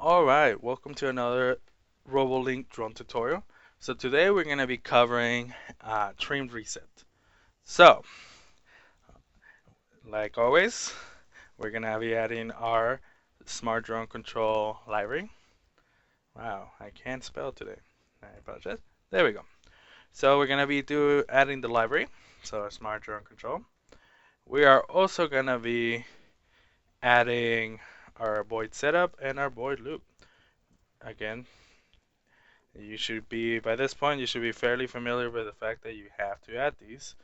Alright, welcome to another Robolink drone tutorial. So today we're going to be covering trim reset. So, like always, we're going to be adding our smart drone control library. Wow, I can't spell today. I apologize. There we go. So we're going to be adding the library, so smart drone control. We are also going to be adding our void setup and our void loop. Again, you should be, by this point, you should be fairly familiar with the fact that you have to add these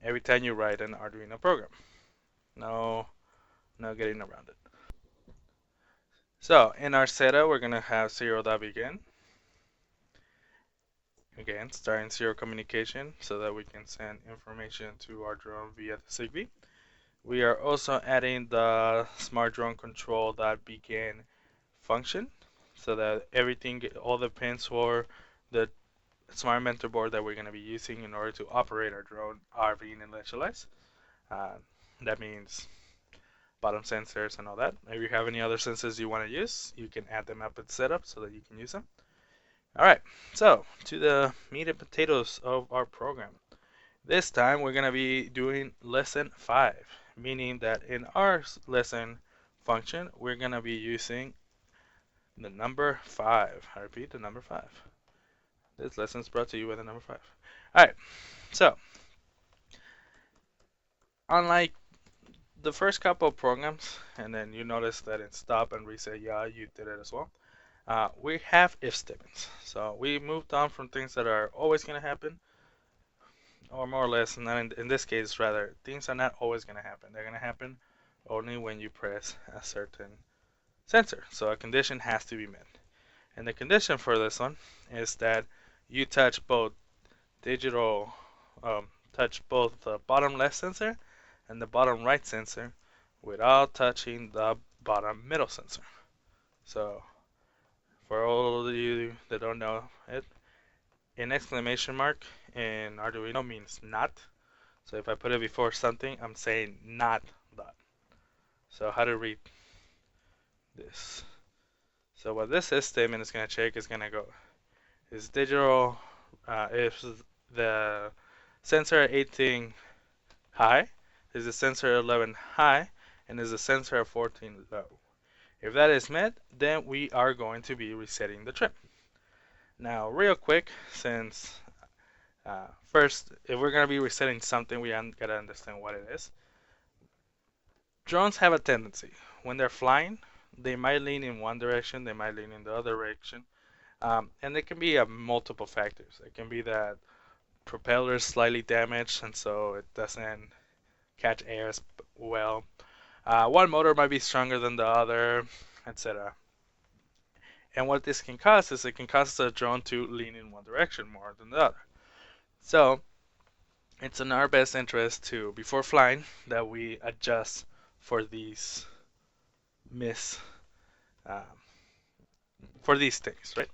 every time you write an Arduino program. No, no getting around it. So in our setup, we're gonna have zero.begin. Again, starting zero communication so that we can send information to our drone via the Zigbee. We are also adding the smart drone control.begin function so that everything, all the pins for the smart mentor board that we're going to be using in order to operate our drone are being initialized. Uh, that means bottom sensors and all that. If you have any other sensors you want to use, you can add them up in setup so that you can use them. Alright, so to the meat and potatoes of our program. This time we're going to be doing lesson 5, meaning that in our lesson function, we're going to be using the number 5. I repeat, the number 5. This lesson is brought to you by the number 5. Alright, so unlike the first couple of programs, and then you notice that in stop and reset, yeah, you did it as well. We have if statements. So we moved on from things that are always going to happen, or more or less, and in this case, rather, things are not always going to happen. They're going to happen only when you press a certain sensor. So a condition has to be met. And the condition for this one is that you touch both digital, touch both the bottom left sensor and the bottom right sensor without touching the bottom middle sensor. So for all of you that don't know it, an exclamation mark in Arduino means not. So if I put it before something, I'm saying not that. So how to read this. So what this is statement is going to check is going to go is digital if the sensor 18 high, is the sensor 11 high, and is the sensor 14 low. If that is met, then we are going to be resetting the trim. Now, real quick, since first, if we're going to be resetting something, we got to understand what it is. Drones have a tendency, when they're flying, they might lean in one direction, they might lean in the other direction, and it can be multiple factors. It can be that propeller is slightly damaged, and so it doesn't catch air as well. One motor might be stronger than the other, etc. And what this can cause is it can cause the drone to lean in one direction more than the other. So it's in our best interest to, before flying, that we adjust for these miss, uh, for these things, right?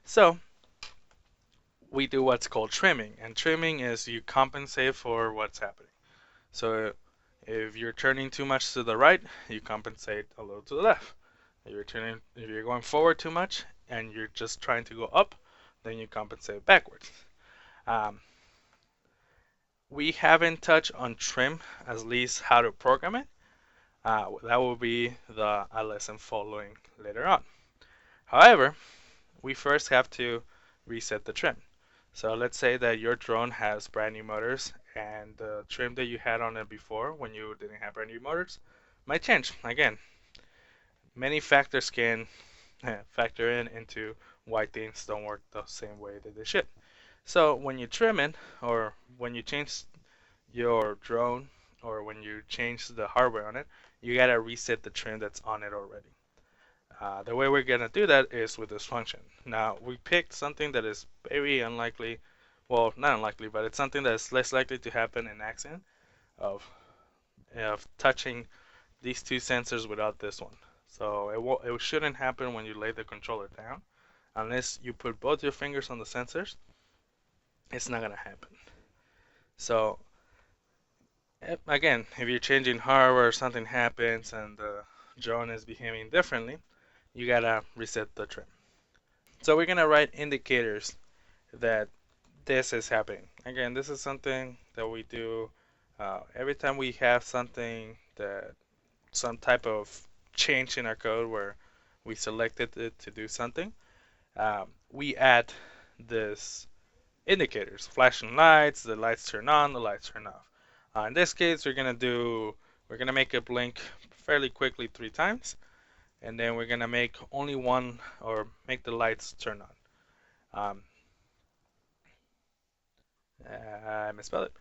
So we do what's called trimming, and trimming is you compensate for what's happening. So if you're turning too much to the right, you compensate a little to the left. If you're going forward too much and you're just trying to go up, then you compensate backwards. Um, we haven't touched on trim, at least how to program it. That will be a lesson following later on. However, we first have to reset the trim. So let's say that your drone has brand new motors and the trim that you had on it before when you didn't have brand new motors might change. Again, many factors can factor into why things don't work the same way that they should. So when you trim it, or when you change your drone, or when you change the hardware on it, you gotta reset the trim that's on it already. The way we're gonna do that is with this function. Now we picked something that is very unlikely, well, not unlikely, but it's something that is less likely to happen in accident of touching these two sensors without this one. So it shouldn't happen when you lay the controller down, unless you put both your fingers on the sensors. It's not gonna happen. So again, if you're changing hardware, or something happens and the drone is behaving differently, you gotta reset the trim. So we're gonna write indicators that this is happening. Again, this is something that we do every time we have something that some type of change in our code where we selected it to do something. We add this indicators, flashing lights, the lights turn on, the lights turn off. In this case, we're gonna make it blink fairly quickly 3 times, and then we're gonna make only one or make the lights turn on. Um, I misspelled it.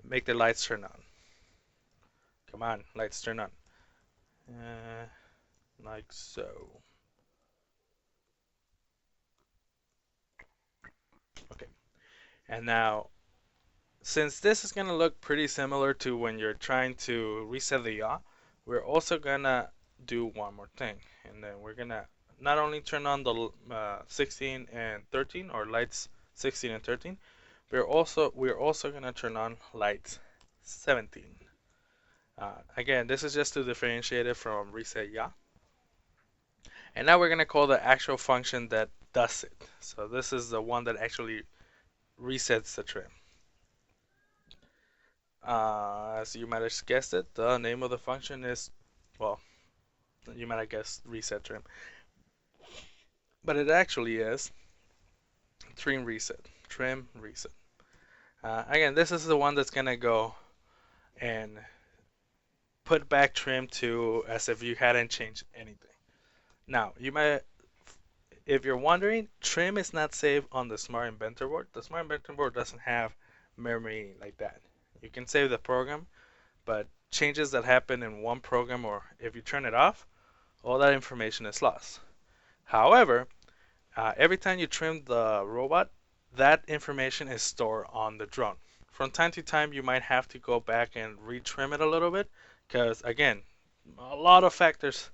Make the lights turn on. Come on, lights turn on. Uh, like so. Okay. And now, since this is gonna look pretty similar to when you're trying to reset the yaw, we're also gonna do one more thing, and then we're gonna not only turn on the 16 and 13 or lights 16 and 13, we're also gonna turn on lights 17. Again, this is just to differentiate it from reset yaw. And now we're gonna call the actual function that does it. So this is the one that actually resets the trim. As you might have guessed it, the name of the function is, well, you might have guessed reset trim, but it actually is trim reset. Trim reset. Again, this is the one that's gonna go and put back trim to as if you hadn't changed anything. Now, if you're wondering, trim is not saved on the Smart Inventor board. The Smart Inventor board doesn't have memory like that. You can save the program, but changes that happen in one program or if you turn it off, all that information is lost. However, every time you trim the robot, that information is stored on the drone. From time to time, you might have to go back and retrim it a little bit because, again, a lot of factors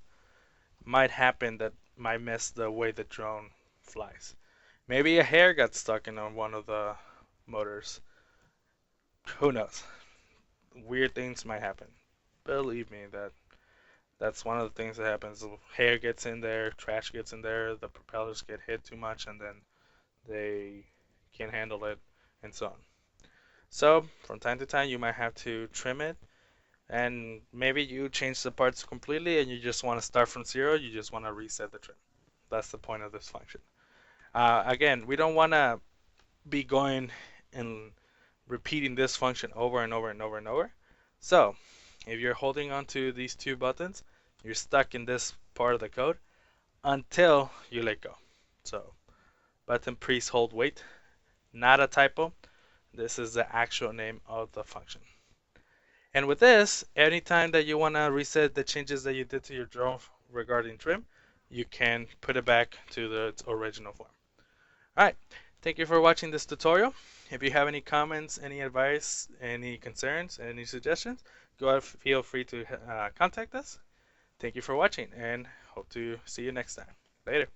might happen that might mess the way the drone flies. Maybe a hair got stuck in on one of the motors. Who knows? Weird things might happen. Believe me, that's one of the things that happens. Hair gets in there, trash gets in there, the propellers get hit too much, and then they can't handle it, and so on. So, from time to time, you might have to trim it, and maybe you change the parts completely and you just want to start from zero, you just want to reset the trim. That's the point of this function. Again, we don't want to be going and repeating this function over and over and over and over. So, if you're holding on to these two buttons, you're stuck in this part of the code until you let go. So, button press hold wait, not a typo. This is the actual name of the function. And with this, anytime that you want to reset the changes that you did to your drone regarding trim, you can put it back to its original form. Alright, thank you for watching this tutorial. If you have any comments, any advice, any concerns, any suggestions, go ahead, feel free to contact us. Thank you for watching and hope to see you next time. Later.